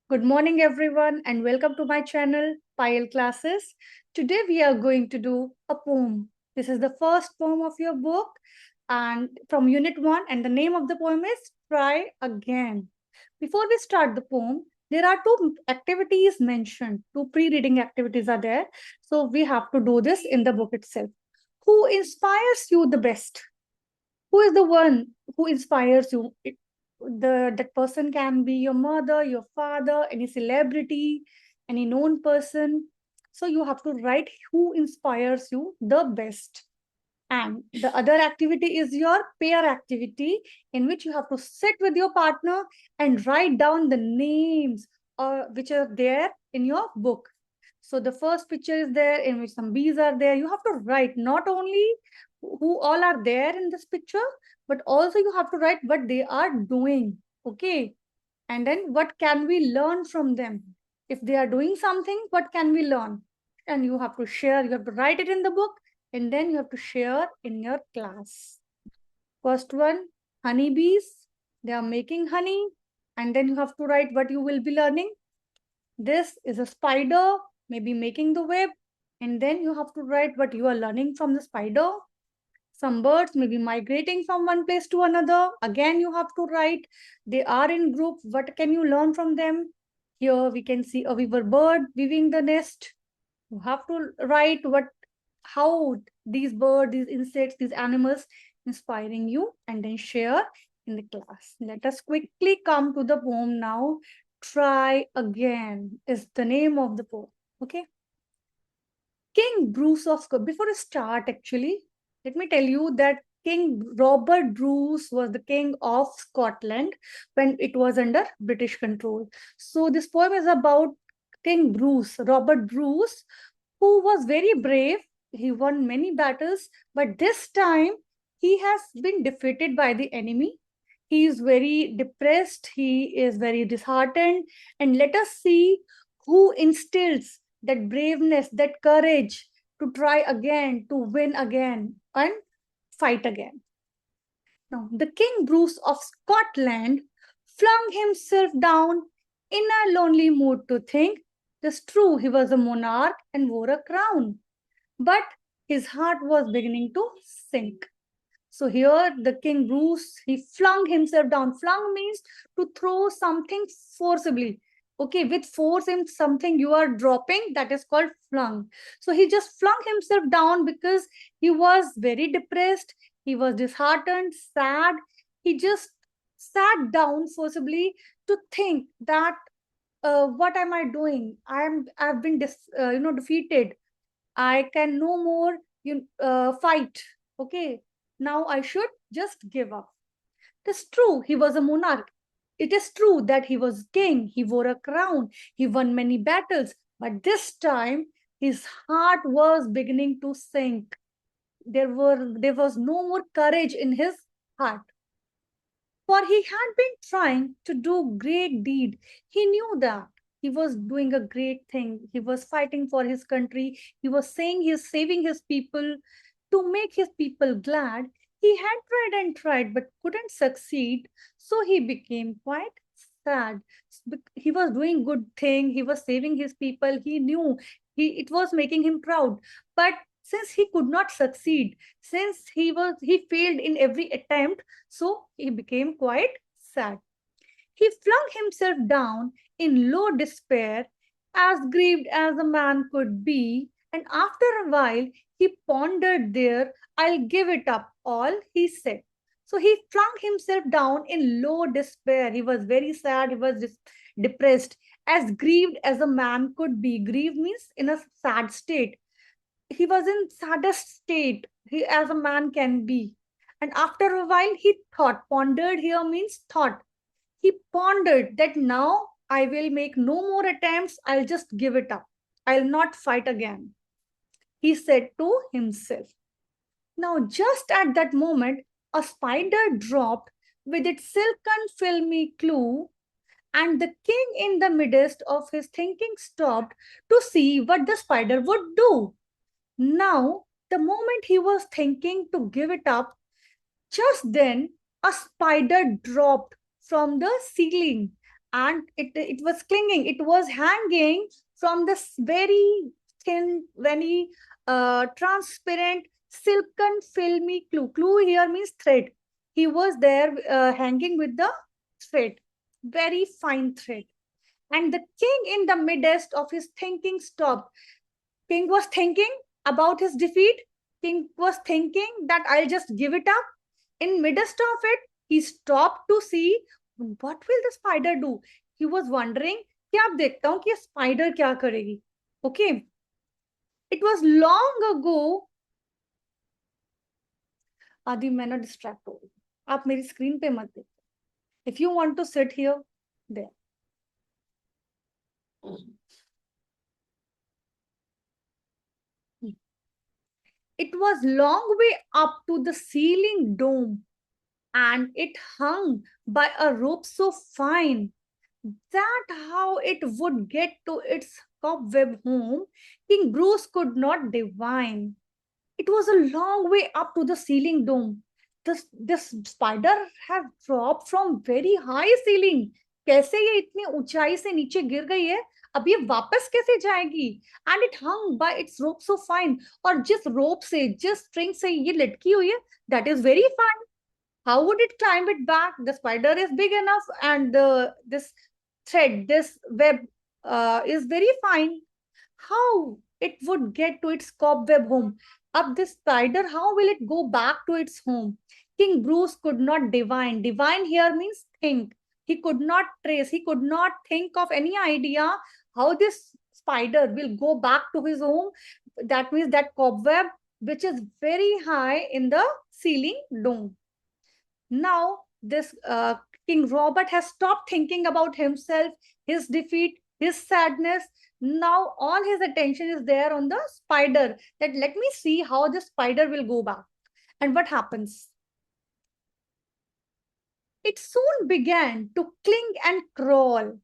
Good morning, everyone, and welcome to my channel, Payal Classes. Today, we are going to do a poem. This is the first poem of your book, and from Unit 1, and the name of the poem is Try Again. Before we start the poem, there are two activities mentioned, two pre reading activities are there. So, we have to do this in the book itself. Who inspires you the best? Who is the one who inspires you? That person can be your mother, your father, any celebrity, any known person. So you have to write who inspires you the best. And the other activity is your pair activity, in which you have to sit with your partner and write down the names which are there in your book. So the first picture is there in which some bees are there. You have to write not only who all are there in this picture, but also you have to write what they are doing. Okay. And then what can we learn from them? If they are doing something, what can we learn? And you have to share, you have to write it in the book, and then you have to share in your class. First one, honeybees. They are making honey, and then you have to write what you will be learning. This is a spider, maybe making the web, and then you have to write what you are learning from the spider. Some birds may be migrating from one place to another. Again, you have to write. They are in group. What can you learn from them? Here we can see a weaver bird weaving the nest. You have to write how these birds, these insects, these animals inspiring you, and then share in the class. Let us quickly come to the poem now. Try Again is the name of the poem. Okay. King Bruce of Scotland. Before I start, actually, let me tell you that King Robert Bruce was the king of Scotland when it was under British control. So this poem is about King Bruce, Robert Bruce, who was very brave. He won many battles, but this time he has been defeated by the enemy. He is very depressed, he is very disheartened, and let us see who instills that braveness, that courage to try again, to win again, and fight again. Now, the King Bruce of Scotland flung himself down in a lonely mood to think. It's true, he was a monarch and wore a crown, but his heart was beginning to sink. So here the King Bruce, he flung himself down. Flung means to throw something forcibly. Okay, with force in something you are dropping, that is called flung. So he just flung himself down because he was very depressed. He was disheartened, sad. He just sat down forcibly to think that what am I doing? I've been defeated. I can no more fight. Okay, now I should just give up. It is true, he was a monarch. It is true that he was king. He wore a crown. He won many battles. But this time, his heart was beginning to sink. There was no more courage in his heart. For he had been trying to do great deed. He knew that he was doing a great thing. He was fighting for his country. He was saying he's saving his people to make his people glad. He had tried and tried but couldn't succeed. So he became quite sad. He was doing good thing. He was saving his people. He knew it was making him proud. But since he could not succeed, since he failed in every attempt, so he became quite sad. He flung himself down in low despair, as grieved as a man could be, and after a while he pondered there. I'll give it up all, he said. So he flung himself down in low despair. He was very sad, he was depressed, as grieved as a man could be. Grieved means in a sad state. He was in saddest state as a man can be. And after a while, he thought. Pondered here means thought. He pondered that now I will make no more attempts. I'll just give it up. I'll not fight again. He said to himself. Now, just at that moment, a spider dropped with its silken filmy clue, and the king in the midst of his thinking stopped to see what the spider would do. Now, the moment he was thinking to give it up, just then a spider dropped from the ceiling and it was clinging, it was hanging from this very thin, very transparent, silken, filmy clue. Clue here means thread. He was there hanging with the thread, very fine thread. And the king in the midst of his thinking stopped. King was thinking about his defeat. King was thinking that I'll just give it up. In midst of it, he stopped to see what will the spider do. He was wondering कि आप देखता हूँ कि ये spider क्या करेगी. Okay. It was long ago. आदि मैं ना distract हो गई. आप मेरी screen पे मत देखो. If you want to sit here, there. It was long way up to the ceiling dome, and it hung by a rope so fine that how it would get to its cobweb home, King Bruce could not divine. It was a long way up to the ceiling dome. This spider had dropped from very high ceiling. कैसे ये इतनी ऊंचाई से नीचे गिर गई है, अब ये वापस कैसे जाएगी? And it hung by its rope so fine. और जिस rope से, जिस string से ये लटकी हुई है, that is very fine. How would it climb it back? The spider is big enough, and this thread, this web is very fine. How it would get to its cobweb home? Up this spider, how will it go back to its home? King Bruce could not divine. Divine here means think. He could not trace, he could not think of any idea how this spider will go back to his home. That means that cobweb, which is very high in the ceiling dome. Now, this King Robert has stopped thinking about himself, his defeat, his sadness. Now, all his attention is there on the spider. That let me see how the spider will go back. And what happens? It soon began to cling and crawl.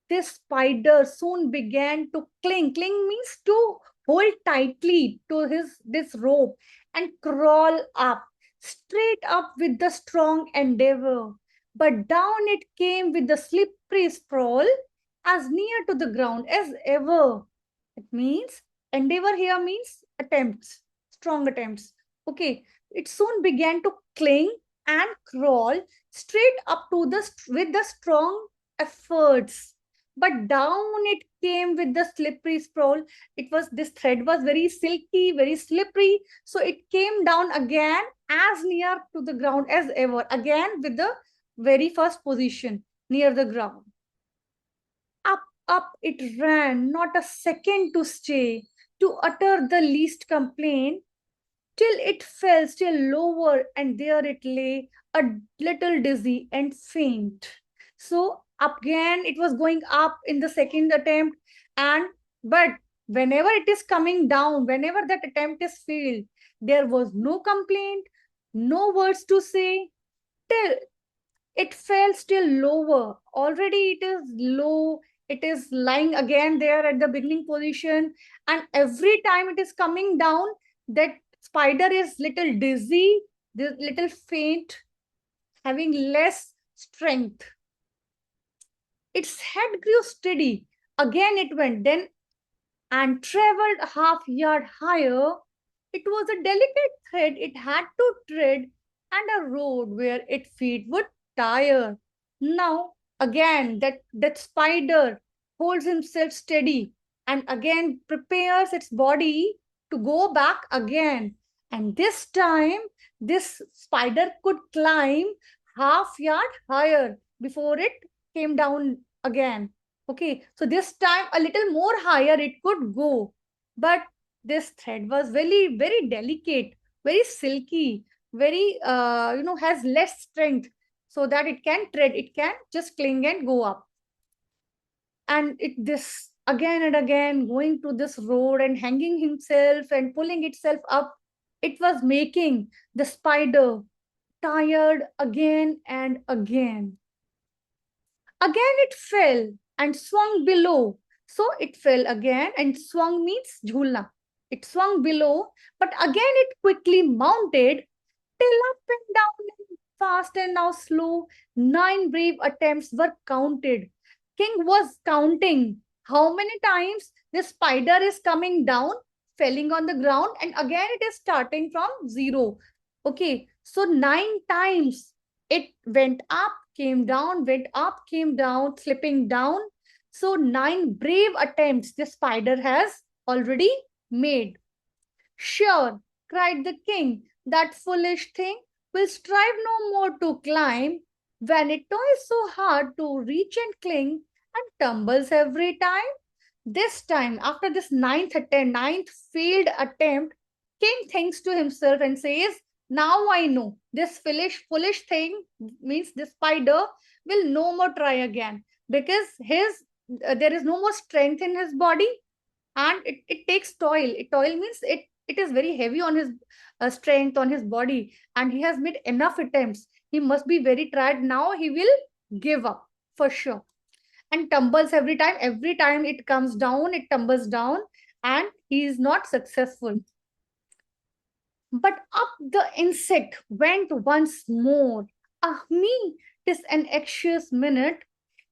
This spider soon began to cling. Cling means to hold tightly to this rope and crawl up, straight up with the strong endeavor. But down it came with the slippery sprawl, as near to the ground as ever. It means endeavor here means attempts, strong attempts. Okay, it soon began to cling and crawl straight up to the with the strong efforts, but down it came with the slippery sprawl. It was, this thread was very silky, very slippery, so it came down again as near to the ground as ever, again with the very first position near the ground. Up it ran, not a second to stay, to utter the least complaint, till it fell still lower, and there it lay, a little dizzy and faint. So again it was going up in the second attempt, and but whenever it is coming down, whenever that attempt is failed, there was no complaint, no words to say, till it fell still lower. Already it is low, it is lying again there at the beginning position, and every time it is coming down, that spider is little dizzy, little faint, having less strength. Its head grew steady. Again it went, then and traveled half yard higher. It was a delicate thread it had to tread, and a road where its feet would tire. Now again that spider holds himself steady and again prepares its body to go back again. And this time, this spider could climb half yard higher before it came down again. Okay, so this time a little more higher it could go. But this thread was very, very delicate, very silky, very, has less strength, so that it can tread, it can just cling and go up. And it this again and again going to this road and hanging himself and pulling itself up, it was making the spider tired again and again. Again it fell and swung below. So it fell again, and swung means jhulna. It swung below, but again it quickly mounted, till up and down and fast and now slow, 9 brave attempts were counted. King was counting how many times this spider is coming down, falling on the ground, and again it is starting from zero. Okay, so 9 times it went up, came down, went up, came down, slipping down. So 9 brave attempts the spider has already made. Sure, cried the king, that foolish thing will strive no more to climb when it toils so hard to reach and cling and tumbles every time. This time, after this ninth failed attempt, king thinks to himself and says, now I know this foolish thing means the spider will no more try again because his there is no more strength in his body and it takes toil. Toil means it is very heavy on his strength, on his body, and he has made enough attempts. He must be very tired now. He will give up for sure and tumbles every time it comes down, it tumbles down, and he is not successful. But up the insect went once more. Ah me, 'tis an anxious minute.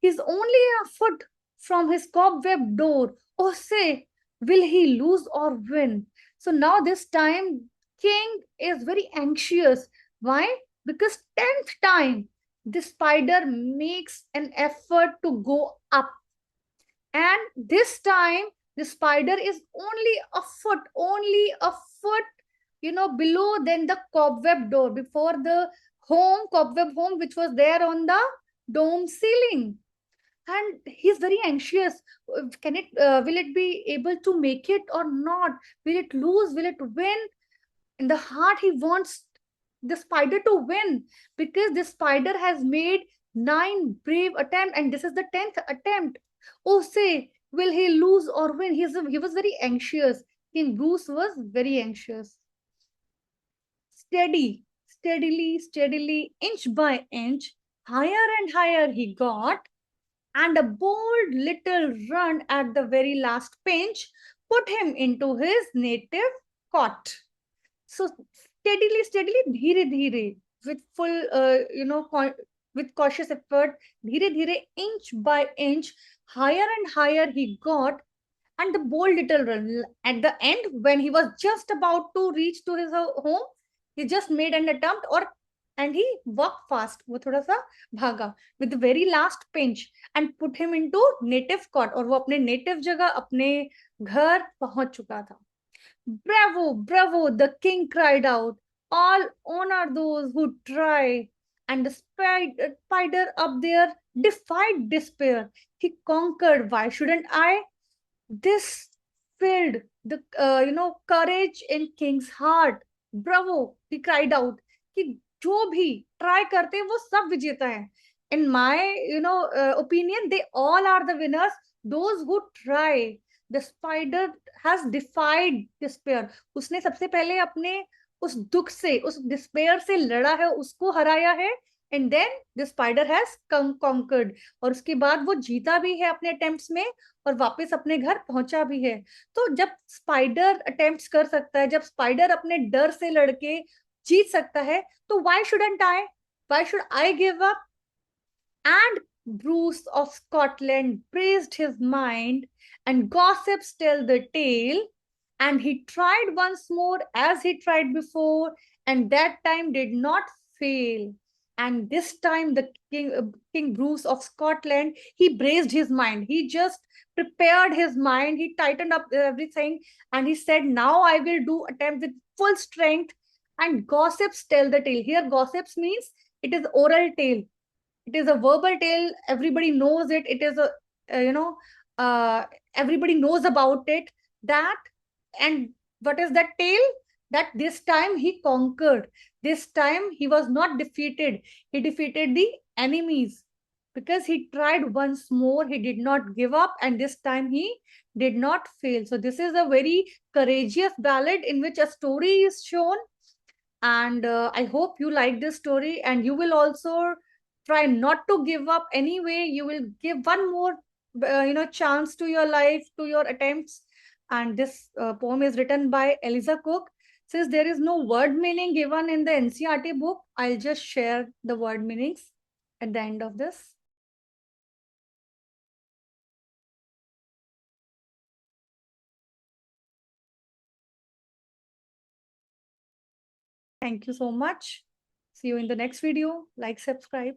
He's only a foot from his cobweb door. Oh say, will he lose or win? So now this time king is very anxious. Why? Because 10th time the spider makes an effort to go up, and this time the spider is only a foot, below than the cobweb door, before the cobweb home which was there on the dome ceiling. And he's very anxious. Can it will it be able to make it or not? Will it lose? Will it win? In the heart he wants the spider to win, because the spider has made 9 brave attempts and this is the 10th attempt. Oh say, will he lose or win? He was very anxious. King Bruce was very anxious. Steadily, inch by inch, higher and higher he got, and a bold little run at the very last pinch put him into his native cot. So steadily, धीरे धीरे, with full, with cautious effort, धीरे धीरे, inch by inch, higher and higher he got, and the bold little run. At the end, when he was just about to reach to his home, he just made an attempt, or and he walked fast. वो थोड़ा सा भागा with the very last pinch and put him into native cot, और वो अपने native जगह, अपने घर पहुंच चुका था. Bravo, bravo, the king cried out. All honor those who try. And the spider up there defied despair. He conquered. Why shouldn't I? This filled the courage in king's heart. Bravo, he cried out कि जो भी try करते हैं वो सब विजेता है. In my opinion, they all are the winners. Those who try. The spider has defied despair. उसने सबसे पहले अपने उस दुख से, उस despair से लड़ा है, उसको हराया है. And then the spider has conquered. और उसके बाद वो जीता भी है अपने attempts में और वापस अपने घर पहुंचा भी है. तो जब स्पाइडर अटेम्प्ट्स कर सकता है, जब स्पाइडर अपने डर से लड़के जीत सकता है, तो why shouldn't I? Why should I give up? And Bruce of Scotland praised his mind, and gossips tell the tale. And he tried once more as he tried before, and that time did not fail. And this time, the King Bruce of Scotland, he braced his mind. He just prepared his mind. He tightened up everything, and he said, "Now I will do attempt with full strength." And gossips tell the tale. Here, gossips means it is oral tale. It is a verbal tale. Everybody knows it. It is a everybody knows about it. That, and what is that tale? That this time he conquered. This time he was not defeated. He defeated the enemies because he tried once more. He did not give up, and this time he did not fail. So this is a very courageous ballad in which a story is shown, and I hope you like this story, and you will also try not to give up. Anyway, you will give one more chance to your life, to your attempts. And this poem is written by Eliza Cook. Since there is no word meaning given in the NCERT book, I'll just share the word meanings at the end of this. Thank you so much. See you in the next video. Like, subscribe.